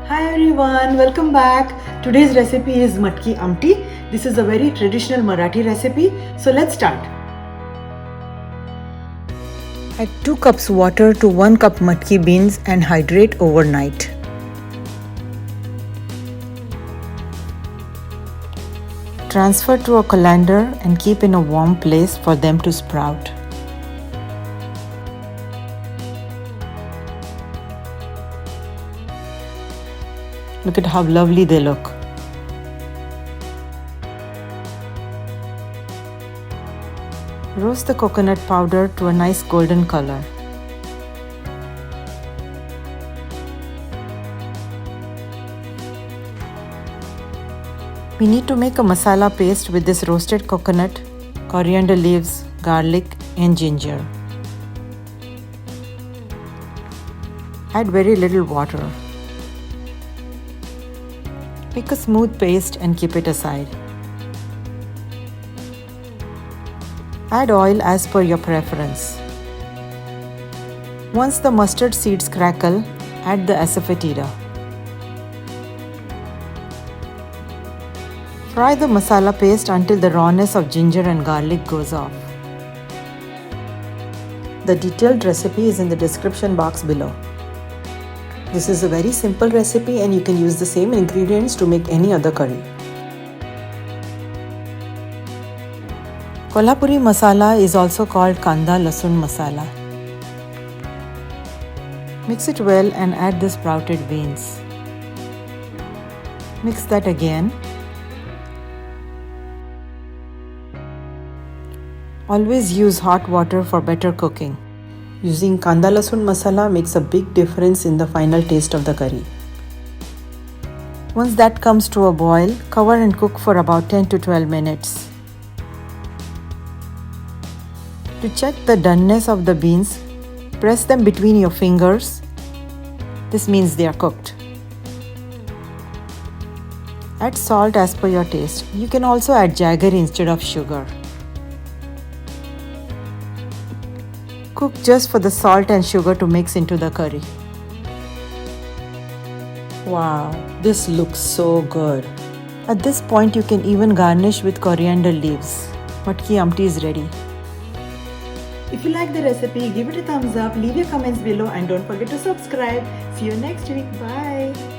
Hi everyone, welcome back. Today's recipe is Matki Amti. This is a very traditional Marathi recipe. So let's start. Add 2 cups water to 1 cup matki beans and hydrate overnight. Transfer to a colander and keep in a warm place for them to sprout. Look at how lovely they look. Roast the coconut powder to a nice golden color. We need to make a masala paste with this roasted coconut, coriander leaves, garlic and ginger. Add very little water. Make a smooth paste and keep it aside. Add oil as per your preference. Once the mustard seeds crackle, add the asafetida. Fry the masala paste until the rawness of ginger and garlic goes off. The detailed recipe is in the description box below. This is a very simple recipe and you can use the same ingredients to make any other curry. Kolhapuri masala is also called kanda, lasun masala. Mix it well and add the sprouted beans. Mix that again. Always use hot water for better cooking. Using kanda lasun masala makes a big difference in the final taste of the curry. Once that comes to a boil, cover and cook for about 10 to 12 minutes. To check the doneness of the beans, press them between your fingers. This means they are cooked. Add salt as per your taste. You can also add jaggery instead of sugar. Cook just for the salt and sugar to mix into the curry. Wow, this looks so good. At this point you can even garnish with coriander leaves. Matki Amti is ready. If you like the recipe, give it a thumbs up, leave your comments below and don't forget to subscribe. See you next week. Bye.